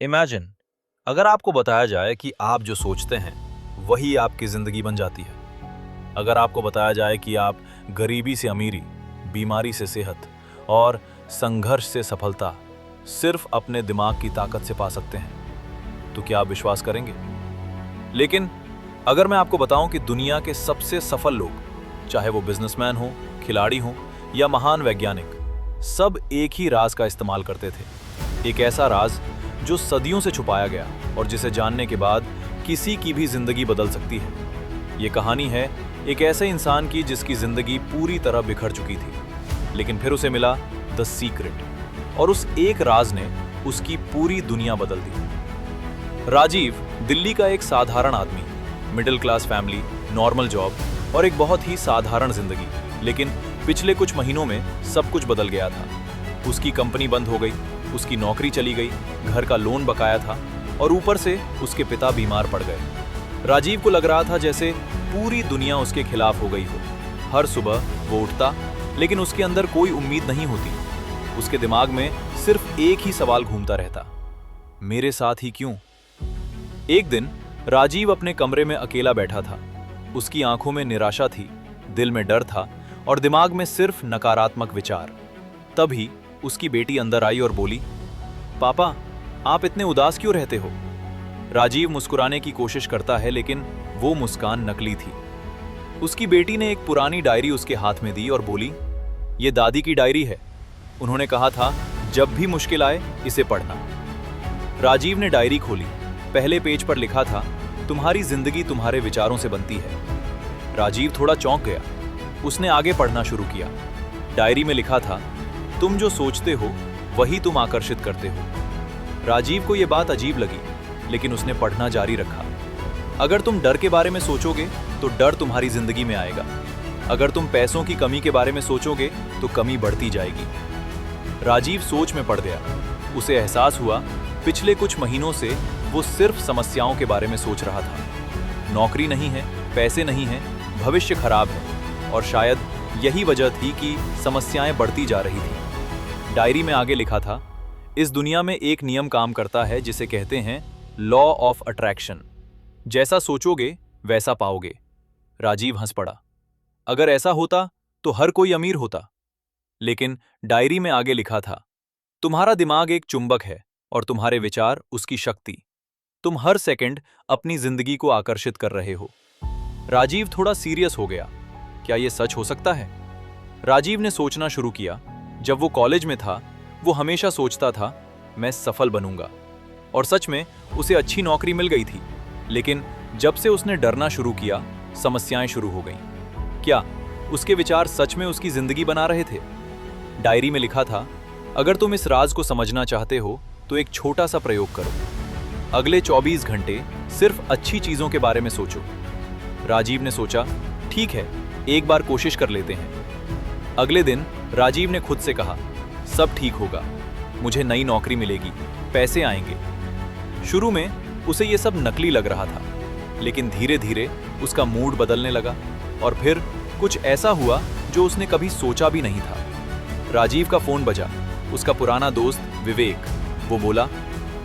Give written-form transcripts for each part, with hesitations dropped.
Imagine अगर आपको बताया जाए कि आप जो सोचते हैं वही आपकी जिंदगी बन जाती है। अगर आपको बताया जाए कि आप गरीबी से अमीरी, बीमारी से सेहत और संघर्ष से सफलता सिर्फ अपने दिमाग की ताकत से पा सकते हैं, तो क्या आप विश्वास करेंगे? लेकिन अगर मैं आपको बताऊं कि दुनिया के सबसे सफल लोग, चाहे वो बिजनेसमैन हो, खिलाड़ी हो या महान वैज्ञानिक, सब एक ही राज का इस्तेमाल करते थे। एक ऐसा राज जो सदियों से छुपाया गया और जिसे जानने के बाद किसी की भी जिंदगी बदल सकती है। ये कहानी है एक ऐसे इंसान की जिसकी जिंदगी पूरी तरह बिखर चुकी थी, लेकिन फिर उसे मिला द सीक्रेट, और उस एक राज ने उसकी पूरी दुनिया बदल दी। राजीव दिल्ली का एक साधारण आदमी, middle class family, normal job और एक बहुत ही साधारण जिंदगी। लेकिन पिछले कुछ महीनों में सब कुछ बदल गया था। उसकी कंपनी बंद हो गई, उसकी नौकरी चली गई, घर का लोन बकाया था और ऊपर से उसके पिता बीमार पड़ गए। राजीव को लग रहा था जैसे पूरी दुनिया उसके खिलाफ हो गई हो। हर सुबह वो उठता, लेकिन उसके अंदर कोई उम्मीद नहीं होती। उसके दिमाग में सिर्फ एक ही सवाल घूमता रहता, मेरे साथ ही क्यों? एक दिन राजीव अपने कमरे में अकेला बैठा था। उसकी आंखों में निराशा थी, दिल में डर था और दिमाग में सिर्फ नकारात्मक विचार। तभी उसकी बेटी अंदर आई और बोली, पापा, आप इतने उदास क्यों रहते हो? राजीव मुस्कुराने की कोशिश करता है, लेकिन वो मुस्कान नकली थी। उसकी बेटी ने एक पुरानी डायरी उसके हाथ में दी और बोली, ये दादी की डायरी है। उन्होंने कहा था, जब भी मुश्किल आए इसे पढ़ना। राजीव ने डायरी खोली। पहले पेज पर लिखा था, तुम्हारी जिंदगी तुम्हारे विचारों से बनती है। राजीव थोड़ा चौंक गया। उसने आगे पढ़ना शुरू किया। डायरी में लिखा था, तुम जो सोचते हो वही तुम आकर्षित करते हो। राजीव को यह बात अजीब लगी, लेकिन उसने पढ़ना जारी रखा। अगर तुम डर के बारे में सोचोगे तो डर तुम्हारी जिंदगी में आएगा। अगर तुम पैसों की कमी के बारे में सोचोगे तो कमी बढ़ती जाएगी। राजीव सोच में पड़ गया। उसे एहसास हुआ पिछले कुछ महीनों से वो सिर्फ समस्याओं के बारे में सोच रहा था। नौकरी नहीं है, पैसे नहीं है, भविष्य खराब है, और शायद यही वजह थी कि समस्याएं बढ़ती जा रही थी। डायरी में आगे लिखा था, इस दुनिया में एक नियम काम करता है जिसे कहते हैं लॉ ऑफ अट्रैक्शन। जैसा सोचोगे वैसा पाओगे। राजीव हंस पड़ा। अगर ऐसा होता तो हर कोई अमीर होता। लेकिन डायरी में आगे लिखा था, तुम्हारा दिमाग एक चुंबक है और तुम्हारे विचार उसकी शक्ति। तुम हर सेकंड अपनी जिंदगी को आकर्षित कर रहे हो। राजीव थोड़ा सीरियस हो गया। क्या यह सच हो सकता है? राजीव ने सोचना शुरू किया। जब वो कॉलेज में था, वो हमेशा सोचता था, मैं सफल बनूंगा। और सच में उसे अच्छी नौकरी मिल गई थी। लेकिन जब से उसने डरना शुरू किया, समस्याएं शुरू हो गईं। क्या उसके विचार सच में उसकी जिंदगी बना रहे थे? डायरी में लिखा था, अगर तुम इस राज को समझना चाहते हो तो एक छोटा सा प्रयोग करो। अगले 24 घंटे सिर्फ अच्छी चीजों के बारे में सोचो। राजीव ने सोचा, ठीक है, एक बार कोशिश कर लेते हैं। अगले दिन राजीव ने खुद से कहा, सब ठीक होगा, मुझे नई नौकरी मिलेगी, पैसे आएंगे। शुरू में उसे यह सब नकली लग रहा था, लेकिन धीरे धीरे उसका मूड बदलने लगा और फिर कुछ ऐसा हुआ जो उसने कभी सोचा भी नहीं था। राजीव का फोन बजा। उसका पुराना दोस्त विवेक। वो बोला,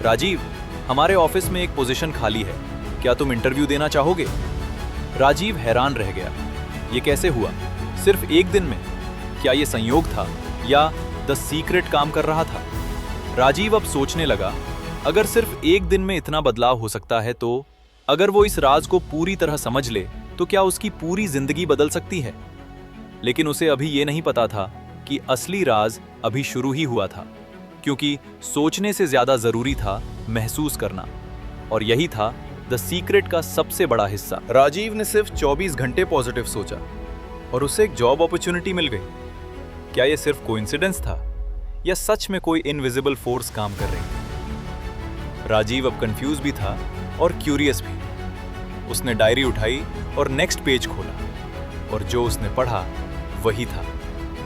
राजीव, हमारे ऑफिस में एक पोजीशन खाली है, क्या तुम इंटरव्यू देना चाहोगे? राजीव हैरान रह गया। ये कैसे हुआ? सिर्फ एक दिन में? क्या ये संयोग था या द सीक्रेट काम कर रहा था? राजीव अब सोचने लगा, अगर सिर्फ एक दिन में इतना बदलाव हो सकता है तो अगर वो इस राज को पूरी तरह समझ ले तो क्या उसकी पूरी जिंदगी बदल सकती है? लेकिन उसे अभी ये नहीं पता था कि असली राज अभी शुरू ही हुआ था, क्योंकि सोचने से ज्यादा जरूरी था महसूस करना। और यही था द सीक्रेट का सबसे बड़ा हिस्सा। राजीव ने सिर्फ 24 घंटे पॉजिटिव सोचा और उसे एक जॉब अपॉर्चुनिटी मिल गई। क्या यह सिर्फ कोइंसिडेंस था या सच में कोई इनविजिबल फोर्स काम कर रही थी? राजीव अब कंफ्यूज भी था और क्यूरियस भी। उसने डायरी उठाई और नेक्स्ट पेज खोला, और जो उसने पढ़ा वही था।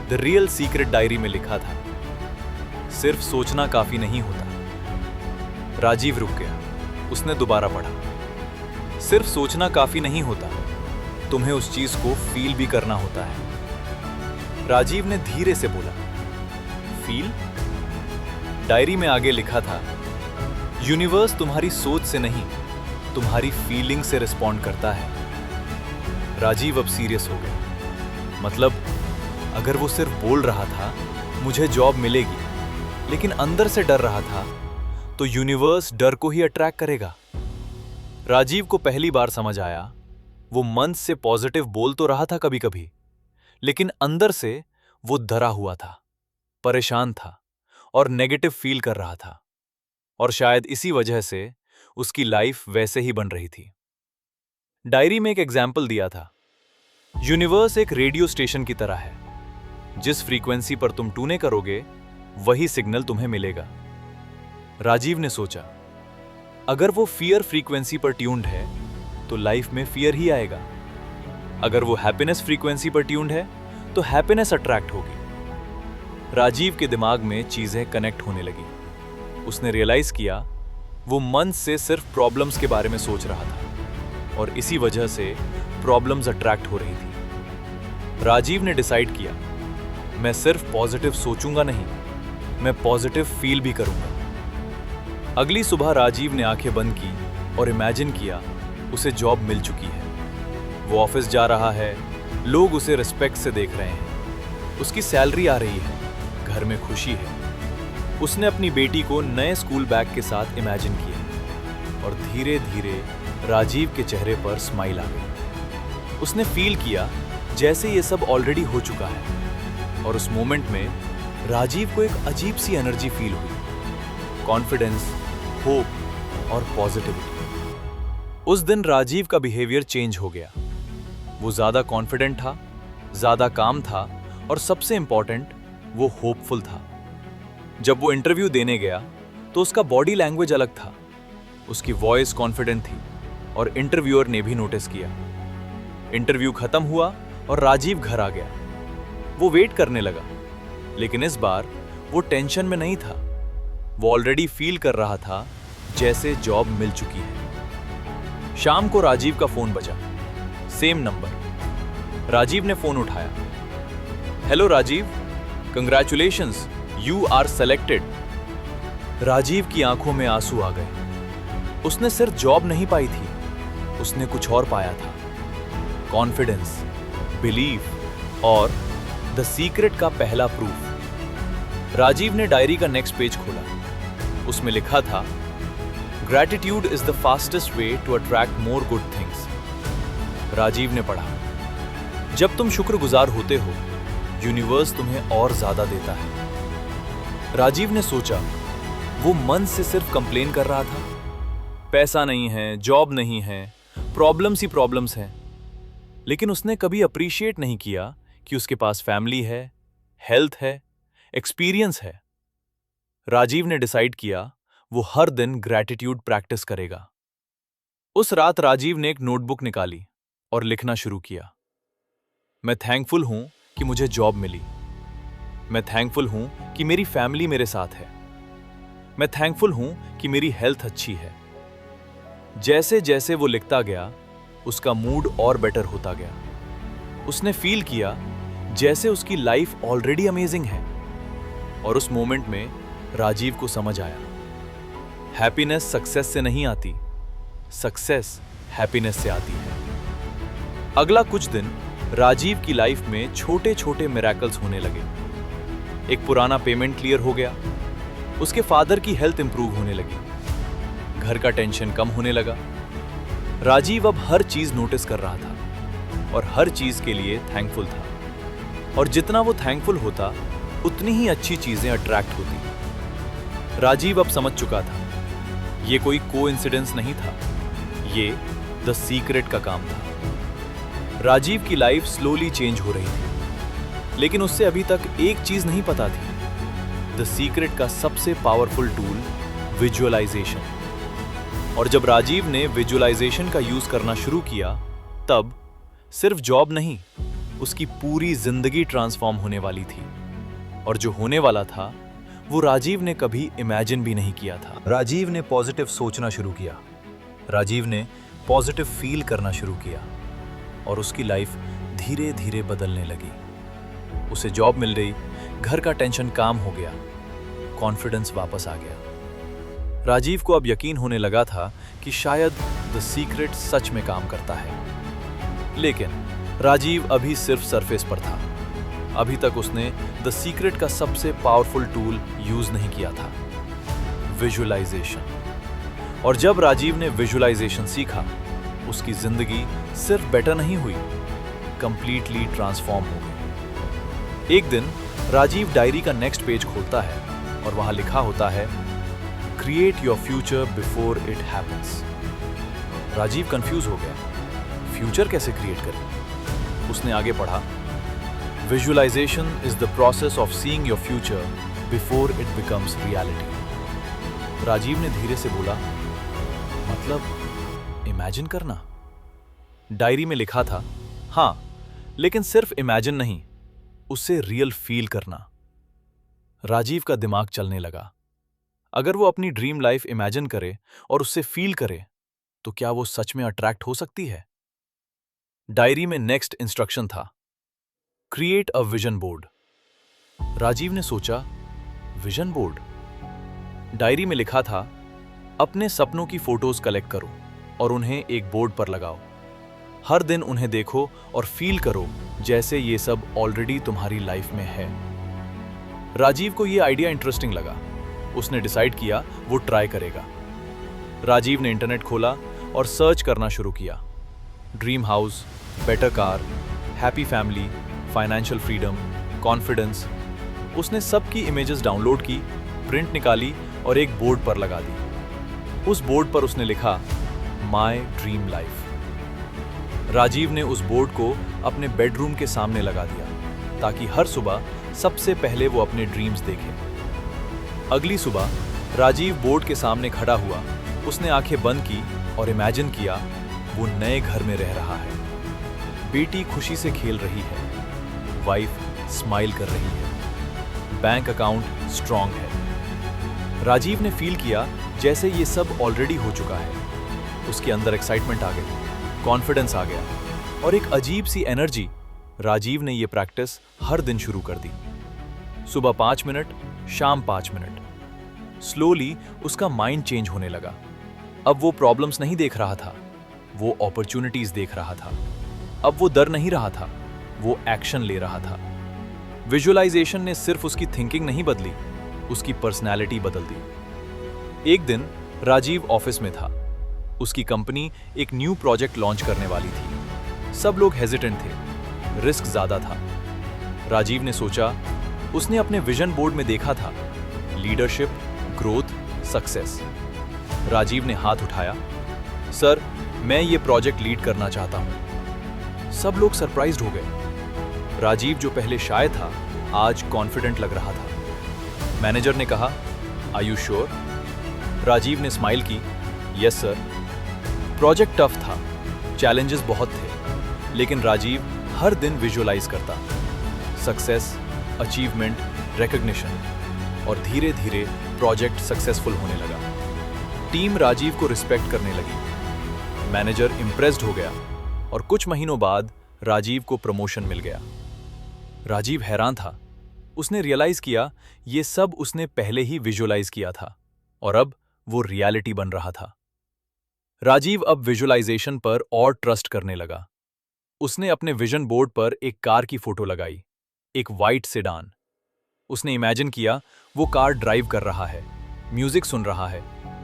द रियल सीक्रेट डायरी में लिखा था, सिर्फ सोचना काफी नहीं होता। राजीव रुक गया। उसने दोबारा पढ़ा, सिर्फ सोचना काफी नहीं होता, तुम्हें उस चीज को फील भी करना होता है। राजीव ने धीरे से बोला, फील? डायरी में आगे लिखा था, यूनिवर्स तुम्हारी सोच से नहीं, तुम्हारी फीलिंग से रिस्पॉन्ड करता है। राजीव अब सीरियस हो गए। मतलब अगर वो सिर्फ बोल रहा था मुझे जॉब मिलेगी, लेकिन अंदर से डर रहा था, तो यूनिवर्स डर को ही अट्रैक्ट करेगा। राजीव को पहली बार समझ आया, वो मन से पॉजिटिव बोल तो रहा था कभी कभी, लेकिन अंदर से वो डरा हुआ था, परेशान था और नेगेटिव फील कर रहा था। और शायद इसी वजह से उसकी लाइफ वैसे ही बन रही थी। डायरी में एक एग्जाम्पल दिया था, यूनिवर्स एक रेडियो स्टेशन की तरह है। जिस फ्रीक्वेंसी पर तुम टूने करोगे वही सिग्नल तुम्हें मिलेगा। राजीव ने सोचा, अगर वो फियर फ्रीक्वेंसी पर ट्यून्ड है तो लाइफ में फियर ही आएगा। अगर वो हैप्पीनेस फ्रीक्वेंसी पर ट्यून्ड है तो हैप्पीनेस अट्रैक्ट होगी। राजीव के दिमाग में चीजें कनेक्ट होने लगी। उसने रियलाइज किया वो मन से सिर्फ प्रॉब्लम्स के बारे में सोच रहा था और इसी वजह से प्रॉब्लम्स अट्रैक्ट हो रही थी। राजीव ने डिसाइड किया, मैं सिर्फ पॉजिटिव सोचूंगा नहीं, मैं पॉजिटिव फील भी करूंगा। अगली सुबह राजीव ने आंखें बंद की और इमेजिन किया उसे जॉब मिल चुकी है। वो ऑफिस जा रहा है, लोग उसे रिस्पेक्ट से देख रहे हैं, उसकी सैलरी आ रही है, घर में खुशी है। उसने अपनी बेटी को नए स्कूल बैग के साथ इमेजिन किया और धीरे धीरे राजीव के चेहरे पर स्माइल आ गई। उसने फील किया जैसे ये सब ऑलरेडी हो चुका है और उस मोमेंट में राजीव को एक अजीब सी एनर्जी फील हुई, कॉन्फिडेंस, होप और पॉजिटिविटी। उस दिन राजीव का बिहेवियर चेंज हो गया। वो ज्यादा कॉन्फिडेंट था, ज्यादा काम था और सबसे इंपॉर्टेंट वो होपफुल था। जब वो इंटरव्यू देने गया तो उसका बॉडी लैंग्वेज अलग था, उसकी वॉइस कॉन्फिडेंट थी और इंटरव्यूअर ने भी नोटिस किया। इंटरव्यू खत्म हुआ और राजीव घर आ गया। वो वेट करने लगा, लेकिन इस बार वो टेंशन में नहीं था। वो ऑलरेडी फील कर रहा था जैसे जॉब मिल चुकी है। शाम को राजीव का फोन बजा, सेम नंबर। राजीव ने फोन उठाया। Hello Rajiv, congratulations, you are selected. Rajiv की आंखों में आंसू आ गए। उसने सिर्फ जॉब नहीं पाई थी, उसने कुछ और पाया था, कॉन्फिडेंस, बिलीफ और द सीक्रेट का पहला प्रूफ। राजीव ने डायरी का नेक्स्ट पेज खोला। उसमें लिखा था, gratitude is the fastest way to attract more good things. Rajiv ने पढ़ा, जब तुम शुक्रगुजार होते हो यूनिवर्स तुम्हें और ज्यादा देता है। राजीव ने सोचा, वो मन से सिर्फ कंप्लेन कर रहा था, पैसा नहीं है, जॉब नहीं है, प्रॉब्लम्स ही प्रॉब्लम्स हैं। लेकिन उसने कभी अप्रिशिएट नहीं किया कि उसके पास फैमिली है, हेल्थ है, एक्सपीरियंस है। राजीव ने डिसाइड किया वो हर दिन ग्रैटिट्यूड प्रैक्टिस करेगा। उस रात राजीव ने एक नोटबुक निकाली और लिखना शुरू किया। मैं थैंकफुल हूं कि मुझे जॉब मिली। मैं थैंकफुल हूं कि मेरी फैमिली मेरे साथ है। मैं थैंकफुल हूं कि मेरी हेल्थ अच्छी है। जैसे जैसे वो लिखता गया, उसका मूड और बेटर होता गया। उसने फील किया जैसे उसकी लाइफ ऑलरेडी अमेजिंग है। और उस मोमेंट में राजीव को समझ आया, हैप्पीनेस सक्सेस से नहीं आती, सक्सेस हैप्पीनेस से आती है। अगला कुछ दिन राजीव की लाइफ में छोटे छोटे मिरेकल्स होने लगे। एक पुराना पेमेंट क्लियर हो गया, उसके फादर की हेल्थ इंप्रूव होने लगी, घर का टेंशन कम होने लगा। राजीव अब हर चीज नोटिस कर रहा था और हर चीज के लिए थैंकफुल था। और जितना वो थैंकफुल होता, उतनी ही अच्छी चीजें अट्रैक्ट होती। राजीव अब समझ चुका था, ये कोई कोइंसिडेंस नहीं था, ये द सीक्रेट का काम था। राजीव की लाइफ स्लोली चेंज हो रही थी, लेकिन उससे अभी तक एक चीज नहीं पता थी, द सीक्रेट का सबसे पावरफुल टूल, विजुअलाइजेशन। और जब राजीव ने विजुअलाइजेशन का यूज करना शुरू किया, तब सिर्फ जॉब नहीं, उसकी पूरी जिंदगी ट्रांसफॉर्म होने वाली थी। और जो होने वाला था, वो राजीव ने कभी इमेजिन भी नहीं किया था। राजीव ने पॉजिटिव सोचना शुरू किया, राजीव ने पॉजिटिव फील करना शुरू किया और उसकी लाइफ धीरे धीरे बदलने लगी। उसे जॉब मिल गई, घर का टेंशन काम हो गया, कॉन्फिडेंस वापस आ गया। राजीव को अब यकीन होने लगा था कि शायद द सीक्रेट सच में काम करता है। लेकिन राजीव अभी सिर्फ सरफेस पर था। अभी तक उसने द सीक्रेट का सबसे पावरफुल टूल यूज नहीं किया था, विजुअलाइजेशन। और जब राजीव ने विजुअलाइजेशन सीखा, उसकी जिंदगी सिर्फ बेटर नहीं हुई, कंप्लीटली ट्रांसफॉर्म हो गई। एक दिन राजीव डायरी का नेक्स्ट पेज खोलता है और वहां लिखा होता है, create your future before it happens. Rajiv confuse हो गया, फ्यूचर कैसे क्रिएट करें? उसने आगे पढ़ा, visualisation is the process of seeing your future before it becomes reality. Rajiv ने धीरे से बोला, मतलब इमेजिन करना? डायरी में लिखा था, हाँ, लेकिन सिर्फ इमेजिन नहीं, उससे रियल फील करना। राजीव का दिमाग चलने लगा। अगर वो अपनी ड्रीम लाइफ इमेजिन करे और उससे फील करे, तो क्या वो सच में अट्रैक्ट हो सकती है? डायरी में नेक्स्ट इंस्ट्रक्शन था, create a vision board. Rajiv ने सोचा, विजन बोर्ड? डायरी में लिखा था, अपने सपनों की फोटोज कलेक्ट करो और उन्हें एक बोर्ड पर लगाओ। हर दिन उन्हें देखो और फील करो जैसे ये सब ऑलरेडी तुम्हारी लाइफ में है। राजीव को यह आइडिया इंटरेस्टिंग लगा। उसने डिसाइड किया वो ट्राई करेगा। राजीव ने इंटरनेट खोला और सर्च करना शुरू किया। Dream house, better car, happy family, financial freedom, confidence. उसने सबकी इमेजेस डाउनलोड की, प्रिंट निकाली और एक बोर्ड पर लगा दी। उस बोर्ड पर उसने लिखा, माय ड्रीम लाइफ। राजीव ने उस बोर्ड को अपने बेडरूम के सामने लगा दिया ताकि हर सुबह सबसे पहले वो अपने ड्रीम्स देखे। अगली सुबह राजीव बोर्ड के सामने खड़ा हुआ। उसने आंखें बंद की और इमेजिन किया वो नए घर में रह रहा है। बेटी खुशी से खेल रही है, वाइफ स्माइल कर रही है, बैंक अकाउंट स्ट्रांग है। राजीव ने फील किया जैसे ये सब ऑलरेडी हो चुका है। उसके अंदर एक्साइटमेंट आ गई, कॉन्फिडेंस आ गया और एक अजीब सी एनर्जी। राजीव ने ये प्रैक्टिस हर दिन शुरू कर दी। सुबह 5 मिनट, शाम 5 मिनट। स्लोली उसका माइंड चेंज होने लगा। अब वो प्रॉब्लम्स नहीं देख रहा था, वो अपॉर्चुनिटीज देख रहा था। अब वो डर नहीं रहा था, वो एक्शन ले रहा था। विजुअलाइजेशन ने सिर्फ उसकी थिंकिंग नहीं बदली, उसकी पर्सनैलिटी बदल दी। एक दिन राजीव ऑफिस में था। उसकी कंपनी एक न्यू प्रोजेक्ट लॉन्च करने वाली थी। सब लोग हेजिटेंट थे, रिस्क ज्यादा था। राजीव ने सोचा, उसने अपने विजन बोर्ड में देखा था, लीडरशिप, ग्रोथ, सक्सेस। राजीव ने हाथ उठाया, सर, मैं ये प्रोजेक्ट लीड करना चाहता हूं। सब लोग सरप्राइज्ड हो गए। राजीव जो पहले शाय था, आज कॉन्फिडेंट लग रहा था। मैनेजर ने कहा, आर यू श्योर? राजीव ने स्माइल की, यस सर। प्रोजेक्ट टफ था, चैलेंजेस बहुत थे, लेकिन राजीव हर दिन विजुअलाइज करता, सक्सेस, अचीवमेंट, रिकॉग्निशन, और धीरे धीरे प्रोजेक्ट सक्सेसफुल होने लगा। टीम राजीव को रिस्पेक्ट करने लगी। मैनेजर इंप्रेस्ड हो गया और कुछ महीनों बाद राजीव को प्रमोशन मिल गया। राजीव हैरान था। उसने रियलाइज किया ये सब उसने पहले ही विजुअलाइज किया था और अब वो रियलिटी बन रहा था। राजीव अब विजुअलाइजेशन पर और ट्रस्ट करने लगा। उसने अपने विजन बोर्ड पर एक कार की फोटो लगाई, एक वाइट सेडान। उसने इमेजिन किया वो कार ड्राइव कर रहा है, म्यूजिक सुन रहा है,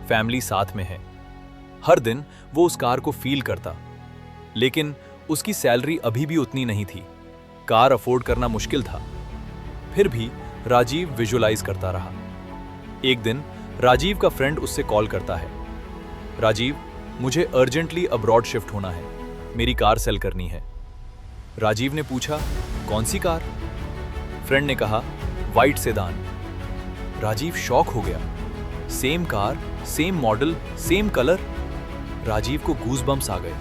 फैमिली साथ में है। हर दिन वो उस कार को फील करता, लेकिन उसकी सैलरी अभी भी उतनी नहीं थी। कार अफोर्ड करना मुश्किल था। फिर भी राजीव विजुअलाइज करता रहा। एक दिन राजीव का फ्रेंड उससे कॉल करता है, राजीव, मुझे अर्जेंटली अब्रॉड शिफ्ट होना है, मेरी कार सेल करनी है। राजीव ने पूछा, कौन सी कार? फ्रेंड ने कहा, वाइट सेडान। राजीव शॉक हो गया। Same car, same model, same colour. Rajiv को गूज़बम्प्स आ गए।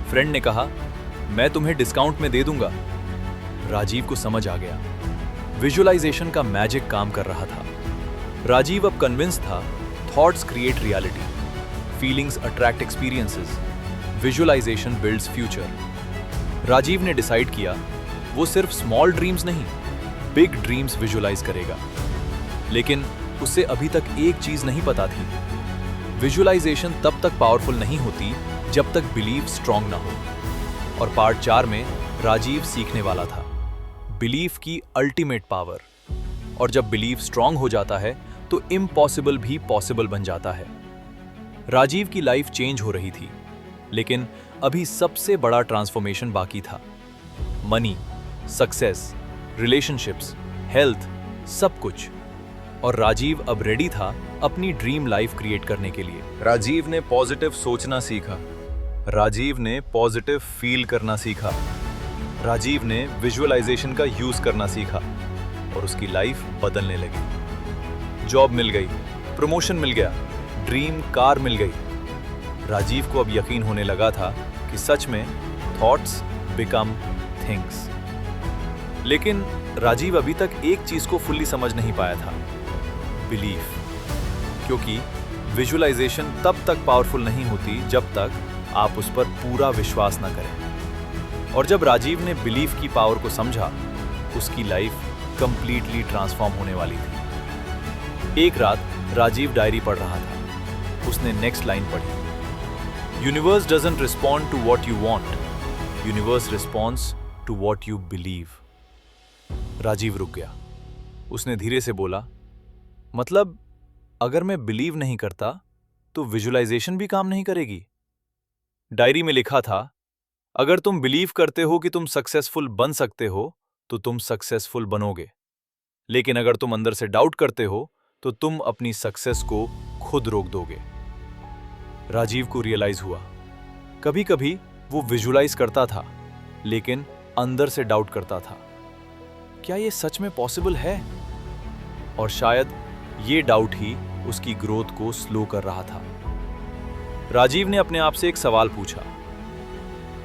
फ्रेंड ने कहा, मैं तुम्हें डिस्काउंट में दे दूंगा। राजीव को समझ आ गया, विजुअलाइजेशन का मैजिक काम कर रहा था। राजीव अब कन्विंस था, thoughts create reality, feelings attract experiences, visualisation builds future. Rajiv ने डिसाइड किया वो सिर्फ स्मॉल ड्रीम्स नहीं, बिग ड्रीम्स विजुअलाइज करेगा। लेकिन उसे अभी तक एक चीज नहीं पता थी, विजुअलाइजेशन तब तक पावरफुल नहीं होती जब तक बिलीव स्ट्रांग ना हो। और पार्ट 4 में राजीव सीखने वाला था बिलीफ की अल्टीमेट पावर। और जब बिलीफ स्ट्रांग हो जाता है तो इम्पॉसिबल भी पॉसिबल बन जाता है। राजीव की लाइफ चेंज हो रही थी, लेकिन अभी सबसे बड़ा ट्रांसफॉर्मेशन बाकी था। मनी, सक्सेस, रिलेशनशिप्स, हेल्थ, सब कुछ। और राजीव अब रेडी था अपनी ड्रीम लाइफ क्रिएट करने के लिए। राजीव ने पॉजिटिव सोचना सीखा, राजीव ने पॉजिटिव फील करना सीखा, राजीव ने विजुअलाइजेशन का यूज करना सीखा और उसकी लाइफ बदलने लगी। जॉब मिल गई, प्रमोशन मिल गया, ड्रीम कार मिल गई। राजीव को अब यकीन होने लगा था कि सच में थॉट्स बिकम थिंग्स। लेकिन राजीव अभी तक एक चीज को फुल्ली समझ नहीं पाया था, बिलीफ। क्योंकि विजुअलाइजेशन तब तक पावरफुल नहीं होती जब तक आप उस पर पूरा विश्वास न करें। और जब राजीव ने बिलीफ की पावर को समझा, उसकी लाइफ कंप्लीटली ट्रांसफॉर्म होने वाली थी। एक रात राजीव डायरी पढ़ रहा था। उसने नेक्स्ट लाइन पढ़ी, universe doesn't respond to what you want, universe responds to what you believe. Rajiv रुक गया। उसने धीरे से बोला, मतलब अगर मैं बिलीव नहीं करता तो विजुअलाइजेशन भी काम नहीं करेगी। डायरी में लिखा था, अगर तुम बिलीव करते हो कि तुम सक्सेसफुल बन सकते हो तो तुम सक्सेसफुल बनोगे, लेकिन अगर तुम अंदर से डाउट करते हो तो तुम अपनी सक्सेस को खुद रोक दोगे। राजीव को रियलाइज हुआ, कभी कभी वो विजुअलाइज करता था लेकिन अंदर से डाउट करता था, क्या ये सच में पॉसिबल है? और शायद ये डाउट ही उसकी ग्रोथ को स्लो कर रहा था। राजीव ने अपने आप से एक सवाल पूछा,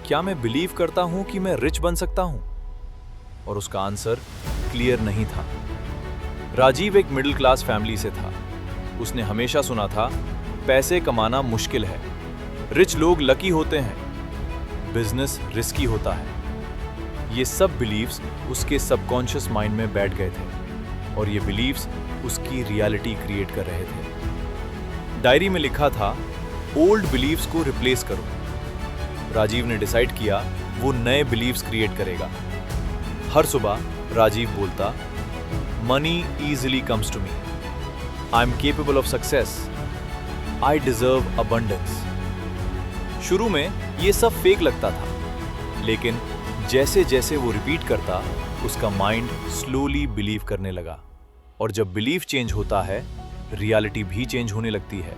क्या मैं बिलीव करता हूं कि मैं रिच बन सकता हूं? और उसका आंसर क्लियर नहीं था। राजीव एक मिडिल क्लास फैमिली से था। उसने हमेशा सुना था, पैसे कमाना मुश्किल है, रिच लोग लकी होते हैं, बिजनेस रिस्की होता है। ये सब बिलीव्स उसके सबकॉन्शियस माइंड में बैठ गए थे और ये बिलीव्स उसकी रियलिटी क्रिएट कर रहे थे। डायरी में लिखा था, ओल्ड बिलीव्स को रिप्लेस करो। राजीव ने डिसाइड किया वो नए बिलीव्स क्रिएट करेगा। हर सुबह राजीव बोलता, money easily comes to me, I am capable of success, I deserve abundance. शुरू में ये सब फेक लगता था, लेकिन जैसे जैसे वो रिपीट करता, उसका माइंड स्लोली बिलीव करने लगा। और जब बिलीफ चेंज होता है, रियलिटी भी चेंज होने लगती है।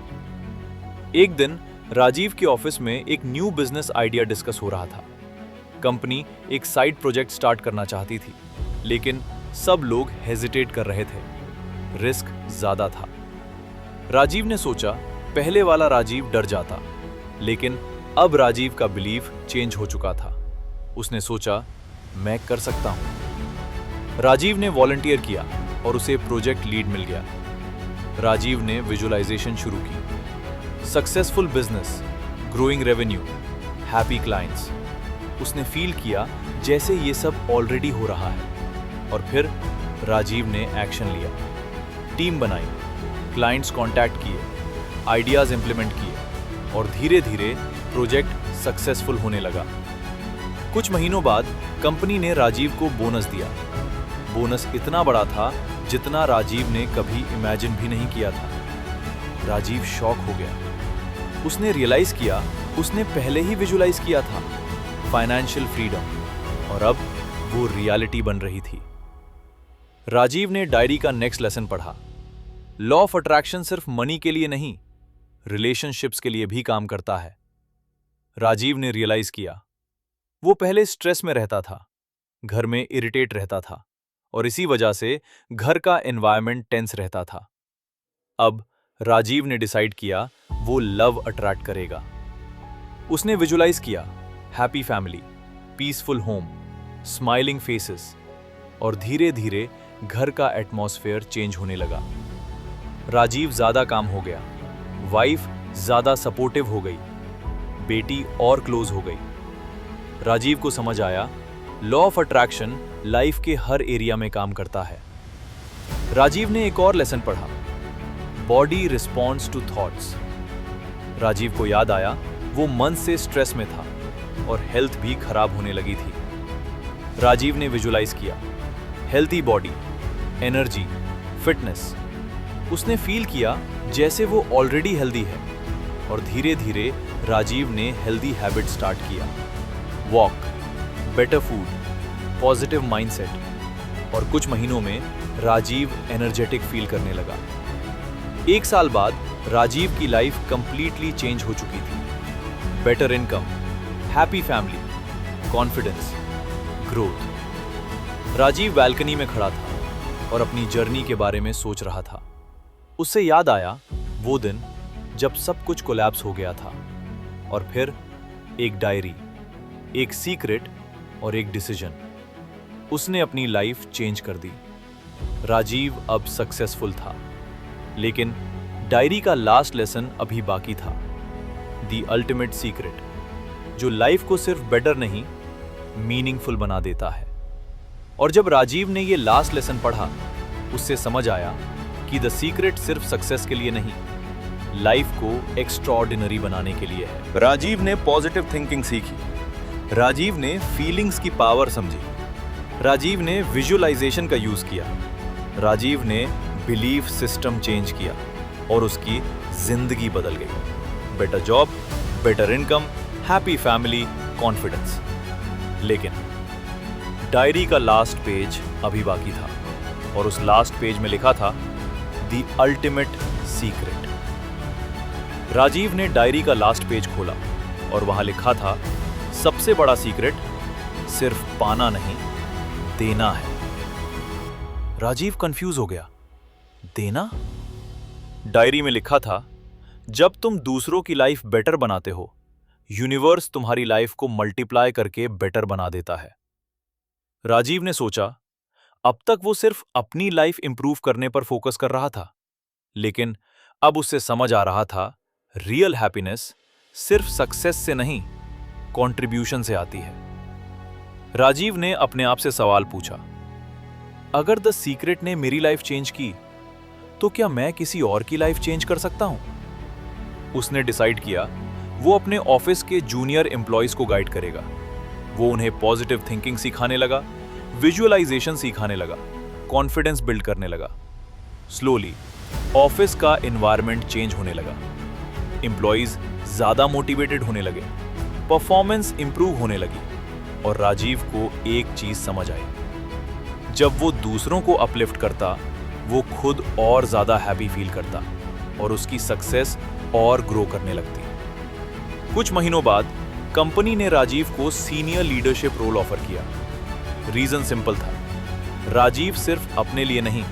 एक दिन राजीव के ऑफिस में एक न्यू बिजनेस आइडिया डिस्कस हो रहा था। कंपनी एक साइड प्रोजेक्ट स्टार्ट करना चाहती थी, लेकिन सब लोग हेजिटेट कर रहे थे, रिस्क ज्यादा था। राजीव ने सोचा, पहले वाला राजीव डर जाता, लेकिन अब राजीव का बिलीफ चेंज हो चुका था। उसने सोचा, मैं कर सकता हूं। राजीव ने वॉलंटियर किया और उसे प्रोजेक्ट लीड मिल गया। राजीव ने विजुअलाइजेशन शुरू की, successful business, growing revenue, happy clients. उसने फील किया जैसे ये सब ऑलरेडी हो रहा है। और फिर राजीव ने एक्शन लिया, टीम बनाई, क्लाइंट्स कांटेक्ट किए, आइडियाज इंप्लीमेंट किए और धीरे धीरे प्रोजेक्ट सक्सेसफुल होने लगा। कुछ महीनों बाद कंपनी ने राजीव को बोनस दिया। बोनस इतना बड़ा था जितना राजीव ने कभी इमेजिन भी नहीं किया था। राजीव शॉक हो गया। उसने रियलाइज किया उसने पहले ही विजुअलाइज किया था, फाइनेंशियल फ्रीडम, और अब वो रियलिटी बन रही थी। राजीव ने डायरी का नेक्स्ट लेसन पढ़ा, लॉ ऑफ अट्रैक्शन सिर्फ मनी के लिए नहीं, रिलेशनशिप्स के लिए भी काम करता है। राजीव ने रियलाइज किया वो पहले स्ट्रेस में रहता था, घर में इरिटेट रहता था और इसी वजह से घर का एनवायरनमेंट टेंस रहता था। अब राजीव ने डिसाइड किया वो लव अट्रैक्ट करेगा। उसने विजुअलाइज किया happy family, peaceful home, smiling faces, और धीरे धीरे घर का एटमॉस्फेयर चेंज होने लगा। राजीव ज्यादा काम हो गया, वाइफ ज्यादा सपोर्टिव हो गई, बेटी और क्लोज हो गई। राजीव को समझ आया लॉ ऑफ अट्रैक्शन लाइफ के हर एरिया में काम करता है। राजीव ने एक और लेसन पढ़ा, body responds to thoughts, Rajiv को याद आया वो मंथ से स्ट्रेस में था और हेल्थ भी खराब होने लगी थी। राजीव ने विजुलाइज किया, हेल्थी बॉडी, एनर्जी, फिटनेस। उसने फील किया जैसे वो ऑलरेडी हेल्दी है और धीरे धीरे राजीव ने हेल्दी हैबिट स्टार्ट किया। Walk, better food, positive mindset, और कुछ महीनों में राजीव एनर्जेटिक फील करने लगा। 1 साल बाद राजीव की लाइफ कंप्लीटली चेंज हो चुकी थी। Better income, happy family, confidence, growth. Rajiv balcony में खड़ा था और अपनी जर्नी के बारे में सोच रहा था। उससे याद आया वो दिन जब सब कुछ कोलैप्स हो गया था, और फिर एक डायरी, एक सीक्रेट और एक डिसीजन। उसने अपनी लाइफ चेंज कर दी। राजीव अब सक्सेसफुल था, लेकिन डायरी का लास्ट लेसन अभी बाकी था। द अल्टीमेट सीक्रेट, जो लाइफ को सिर्फ बेटर नहीं, मीनिंगफुल बना देता है। और जब राजीव ने ये लास्ट लेसन पढ़ा, उससे समझ आया कि द सीक्रेट सिर्फ सक्सेस के लिए नहीं, लाइफ को एक्स्ट्राऑर्डिनरी बनाने के लिए है। राजीव ने पॉजिटिव थिंकिंग सीखी। राजीव ने फीलिंग्स की पावर समझी। राजीव ने विजुअलाइजेशन का यूज किया। राजीव ने बिलीफ सिस्टम चेंज किया और उसकी जिंदगी बदल गई। Better job, better income, happy family, confidence. लेकिन डायरी का लास्ट पेज अभी बाकी था, और उस लास्ट पेज में लिखा था द अल्टीमेट सीक्रेट। राजीव ने डायरी का लास्ट पेज खोला और वहां लिखा था, सबसे बड़ा सीक्रेट सिर्फ पाना नहीं, देना है। राजीव कंफ्यूज हो गया। देना? डायरी में लिखा था, जब तुम दूसरों की लाइफ बेटर बनाते हो, यूनिवर्स तुम्हारी लाइफ को मल्टीप्लाई करके बेटर बना देता है। राजीव ने सोचा, अब तक वो सिर्फ अपनी लाइफ इंप्रूव करने पर फोकस कर रहा था, लेकिन अब उससे समझ आ रहा था रियल हैप्पीनेस सिर्फ सक्सेस से नहीं, कंट्रीब्यूशन से आती है। राजीव ने अपने आप से सवाल पूछा, अगर द सीक्रेट ने मेरी लाइफ चेंज की, तो क्या मैं किसी और की लाइफ चेंज कर सकता हूं? उसने डिसाइड किया वो अपने ऑफिस के जूनियर एम्प्लॉयज को गाइड करेगा। वो उन्हें पॉजिटिव थिंकिंग सिखाने लगा, विजुअलाइजेशन सिखाने लगा, कॉन्फिडेंस बिल्ड करने लगा। स्लोली ऑफिस का एनवायरनमेंट चेंज होने लगा। एम्प्लॉयज ज्यादा मोटिवेटेड होने लगे, परफॉर्मेंस इंप्रूव होने लगी, और राजीव को एक चीज समझ आई, जब वो दूसरों को अपलिफ्ट करता, वो खुद और ज्यादा हैप्पी फील करता और उसकी सक्सेस और ग्रो करने लगती। कुछ महीनों बाद कंपनी ने राजीव को सीनियर लीडरशिप रोल ऑफर किया। रीजन सिंपल था, राजीव सिर्फ अपने लिए नहीं,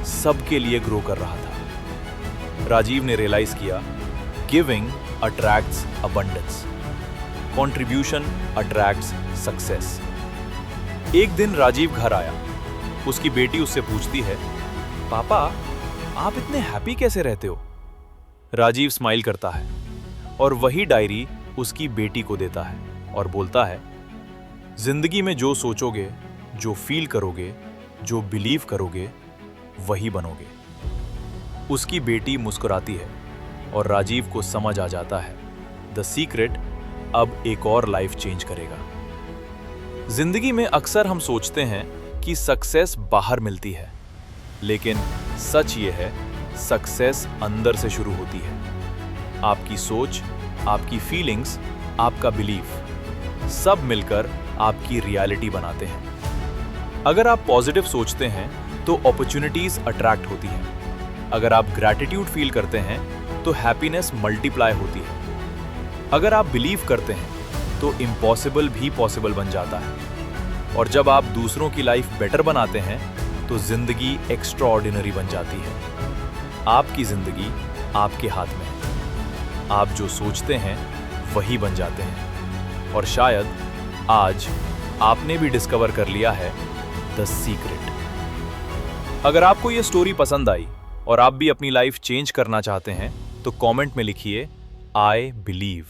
सबके लिए ग्रो कर रहा था। राजीव ने रियलाइज किया, giving attracts abundance, contribution attracts success. एक दिन राजीव घर आया। उसकी बेटी उससे पूछती है, पापा, आप इतने हैप्पी कैसे रहते हो? राजीव स्माइल करता है और वही डायरी उसकी बेटी को देता है और बोलता है, जिंदगी में जो सोचोगे, जो फील करोगे, जो बिलीव करोगे, वही बनोगे। उसकी बेटी मुस्कुराती है और राजीव को समझ आ जाता है, द सीक्रेट अब एक और लाइफ चेंज करेगा। जिंदगी में अक्सर हम सोचते हैं कि सक्सेस बाहर मिलती है, लेकिन सच ये है, सक्सेस अंदर से शुरू होती है। आपकी सोच, आपकी फीलिंग्स, आपका बिलीफ, सब मिलकर आपकी रियलिटी बनाते हैं। अगर आप पॉजिटिव सोचते हैं तो अपॉर्चुनिटीज अट्रैक्ट होती हैं। अगर आप ग्रैटिट्यूड फील करते हैं तो हैप्पीनेस मल्टीप्लाई होती है। अगर आप बिलीव करते हैं तो इम्पॉसिबल भी पॉसिबल बन जाता है। और जब आप दूसरों की लाइफ बेटर बनाते हैं तो जिंदगी एक्स्ट्राऑर्डिनरी बन जाती है। आपकी जिंदगी आपके हाथ में है। आप जो सोचते हैं वही बन जाते हैं। और शायद आज आपने भी डिस्कवर कर लिया है द सीक्रेट। अगर आपको ये स्टोरी पसंद आई और आप भी अपनी लाइफ चेंज करना चाहते हैं तो कमेंट में लिखिए आई बिलीव।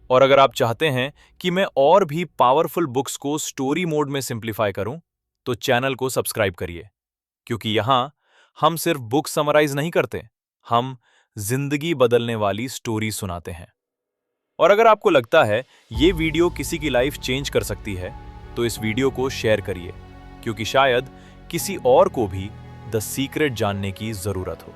और अगर आप चाहते हैं कि मैं और भी पावरफुल बुक्स को स्टोरी मोड में सिंप्लीफाई करूं तो चैनल को सब्सक्राइब करिए, क्योंकि यहां हम सिर्फ बुक समराइज नहीं करते, हम जिंदगी बदलने वाली स्टोरी सुनाते हैं। और अगर आपको लगता है ये वीडियो किसी की लाइफ चेंज कर सकती है, तो इस वीडियो को शेयर करिए, क्योंकि शायद किसी और को भी द सीक्रेट जानने की जरूरत हो।